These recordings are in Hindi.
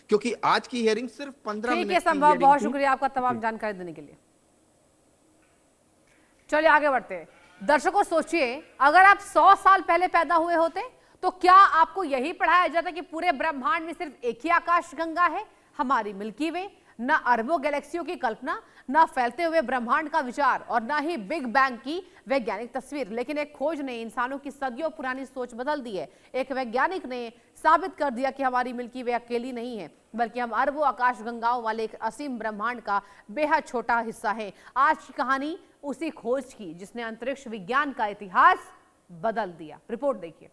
क्योंकि आज की हियरिंग सिर्फ 15 ठीक मिनट है की संभव, हियरिंग बहुत थी। शुक्रिया आपका तमाम जानकारी देने के लिए। चलिए आगे बढ़ते हैं। दर्शकों सोचिए, अगर आप 100 साल पहले पैदा हुए होते तो क्या आपको यही पढ़ाया जाता कि पूरे ब्रह्मांड में सिर्फ एक ही आकाशगंगा है, हमारी मिल्की वे? न अरबों गैलेक्सियों की कल्पना, न फैलते हुए ब्रह्मांड का विचार और न ही बिग बैंग की वैज्ञानिक तस्वीर। लेकिन एक खोज ने इंसानों की सदियों पुरानी सोच बदल दी है। एक वैज्ञानिक ने साबित कर दिया कि हमारी मिल्की वे अकेली नहीं है, बल्कि हम अरबों आकाशगंगाओं वाले एक असीम ब्रह्मांड का बेहद छोटा हिस्सा है। आज की कहानी उसी खोज की जिसने अंतरिक्ष विज्ञान का इतिहास बदल दिया। रिपोर्ट देखिए।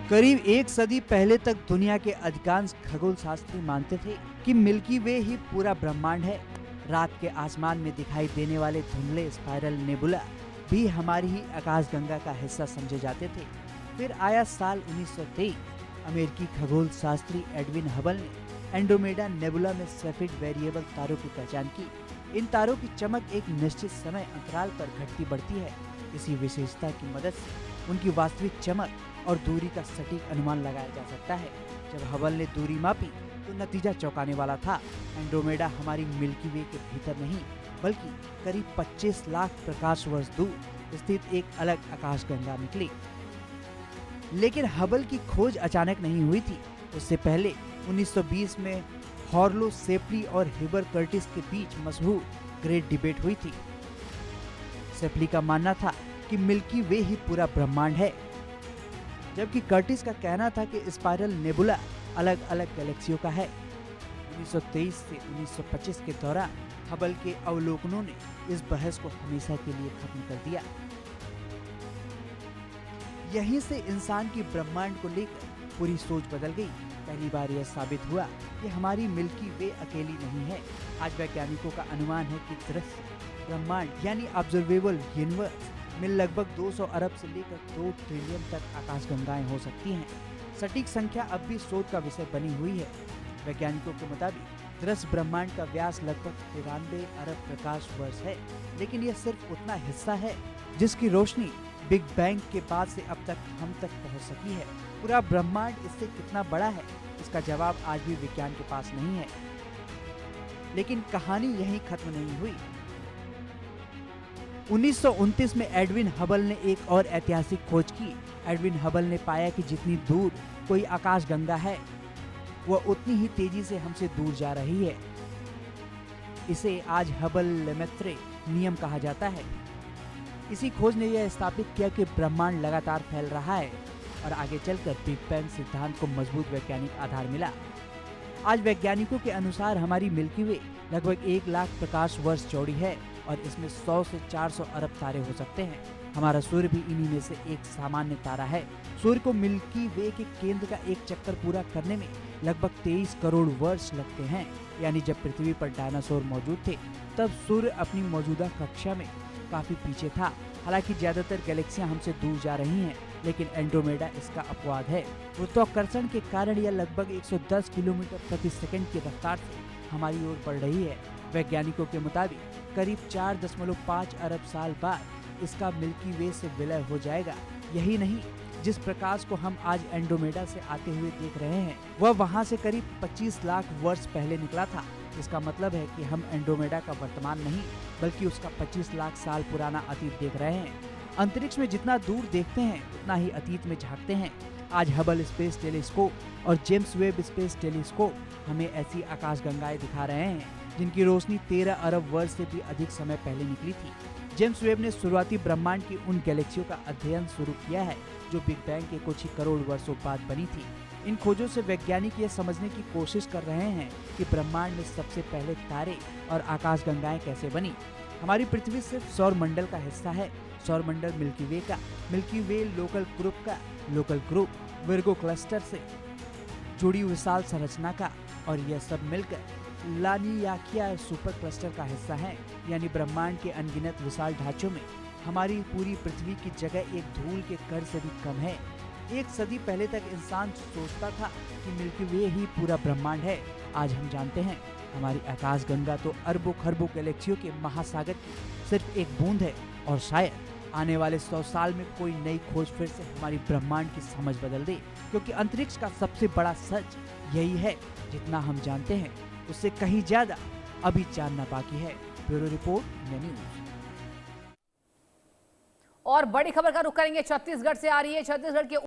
करीब एक सदी पहले तक दुनिया के अधिकांश खगोल शास्त्री मानते थे कि मिल्की वे ही पूरा ब्रह्मांड है। रात के आसमान में दिखाई देने वाले धुंधले स्पाइरल नेबुला भी हमारी ही आकाशगंगा का हिस्सा समझे जाते थे। फिर आया साल 1923। अमेरिकी खगोल शास्त्री एडविन हबल ने एंड्रोमेडा नेबुला में सेफिड वेरिएबल तारों की पहचान की। इन तारों की चमक एक निश्चित समय अंतराल पर घटती बढ़ती है। इसी विशेषता की मदद से उनकी वास्तविक चमक और दूरी का सटीक अनुमान लगाया जा सकता है। जब हबल ने दूरी मापी तो नतीजा चौंकाने वाला था। एंड्रोमेडा हमारी मिल्की वे के भीतर नहीं, बल्कि करीब 25 लाख प्रकाश वर्ष दूर स्थित एक अलग आकाशगंगा निकली। लेकिन हबल की खोज अचानक नहीं हुई थी। उससे पहले 1920 में हॉर्लो सेप्ली और हिबर कर्टिस के बीच मशहूर ग्रेट डिबेट हुई थी। सेप्ली का मानना था कि मिल्की वे ही पूरा ब्रह्मांड है, जबकि कर्टिस का कहना था कि स्पाइरल नेबुला अलग अलग गैलेक्सियों का है। 1923 से 1925 के दौरान हबल के अवलोकनों ने इस बहस को हमेशा के लिए खत्म कर दिया। यहीं से इंसान की ब्रह्मांड को लेकर पूरी सोच बदल गई। पहली बार यह साबित हुआ कि हमारी मिल्की वे अकेली नहीं है। आज वैज्ञानिकों का अनुमान है कि दृश्य ब्रह्मांड यानी ऑब्जर्वेबल यूनिवर्स में लगभग 200 अरब से लेकर 2 ट्रिलियन तक आकाशगंगाएं हो सकती हैं। सटीक संख्या अब भी शोध का विषय बनी हुई है। वैज्ञानिकों के मुताबिक दृश्य ब्रह्मांड का व्यास लगभग 93 अरब प्रकाश वर्ष है, लेकिन यह सिर्फ उतना हिस्सा है जिसकी रोशनी बिग बैंग के बाद से अब तक हम तक पहुंच सकी है। पूरा ब्रह्मांड इससे कितना बड़ा है, इसका जवाब आज भी विज्ञान के पास नहीं है। लेकिन कहानी यहीं खत्म नहीं हुई। 1929 में एडविन हबल ने एक और ऐतिहासिक खोज की। एडविन हबल ने पाया कि जितनी दूर कोई आकाशगंगा है, वह उतनी ही तेजी से हमसे दूर जा रही है। इसे आज हबल लेमेत्रे नियम कहा जाता है। इसी खोज ने यह स्थापित किया कि ब्रह्मांड लगातार फैल रहा है और आगे चलकर बिग बैंग सिद्धांत को मजबूत वैज्ञानिक आधार मिला। आज वैज्ञानिकों के अनुसार हमारी मिल्की वे लगभग 1 लाख प्रकाश वर्ष चौड़ी है और इसमें 100 से 400 अरब तारे हो सकते हैं। हमारा सूर्य भी इन्हीं में से एक सामान्य तारा है। सूर्य को मिल्की वे के केंद्र का एक चक्कर पूरा करने में लगभग 23 करोड़ वर्ष लगते हैं। यानी जब पृथ्वी पर डायनासोर मौजूद थे, तब सूर्य अपनी मौजूदा कक्षा में काफी पीछे था। हालांकि ज्यादातर गैलेक्सियां हमसे दूर जा रही हैं, लेकिन एंड्रोमेडा इसका अपवाद है। गुरुत्वाकर्षण के कारण यह लगभग 110 किलोमीटर प्रति सेकंड की रफ्तार से हमारी ओर बढ़ रही है। वैज्ञानिकों के मुताबिक करीब 4.5 अरब साल बाद इसका मिल्की वे से विलय हो जाएगा। यही नहीं, जिस प्रकाश को हम आज एंड्रोमेडा से आते हुए देख रहे हैं, वह वहां से करीब 25 लाख वर्ष पहले निकला था। इसका मतलब है कि हम एंड्रोमेडा का वर्तमान नहीं, बल्कि उसका 25 लाख साल पुराना अतीत देख रहे हैं। अंतरिक्ष में जितना दूर देखते हैं, उतना ही अतीत में झांकते हैं। आज हबल स्पेस टेलीस्कोप और जेम्स वेब स्पेस टेलीस्कोप हमें ऐसी आकाशगंगाएं दिखा रहे हैं जिनकी रोशनी 13 अरब वर्ष से भी अधिक समय पहले निकली थी। जेम्स वेब ने शुरुआती ब्रह्मांड की उन गैलेक्सियों का अध्ययन शुरू किया है जो बिग बैंग के कुछ ही करोड़ वर्षों बाद बनी थी। इन खोजों से वैज्ञानिक यह समझने की कोशिश कर रहे हैं कि ब्रह्मांड में सबसे पहले तारे और आकाशगंगाएं कैसे बनी। हमारी पृथ्वी सिर्फ सौर मंडल का हिस्सा है। सौर मंडल मिल्की वे का, मिल्की वे लोकल ग्रुप का, लोकल ग्रुप विर्गो क्लस्टर से जुड़ी विशाल संरचना का, और यह सब मिलकर लानियाकिया सुपर क्लस्टर का हिस्सा है। यानी ब्रह्मांड के अनगिनत विशाल ढांचों में हमारी पूरी पृथ्वी की जगह एक धूल के कण से भी कम है। एक सदी पहले तक इंसान सोचता था कि मिल्की वे ही पूरा ब्रह्मांड है। आज हम जानते हैं हमारी आकाशगंगा तो अरबों खरबों गैलेक्सियों के महासागर की सिर्फ एक बूंद है और शायद आने वाले 100 साल में कोई नई खोज फिर से हमारी ब्रह्मांड की समझ बदल दे, क्योंकि अंतरिक्ष का सबसे बड़ा सच यही है, जितना हम जानते हैं उससे कहीं ज्यादा अभी जानना बाकी है। Bureau report, India news. और बड़ी खबर का रुख करेंगे, छत्तीसगढ़ से आ रही है। छत्तीसगढ़ के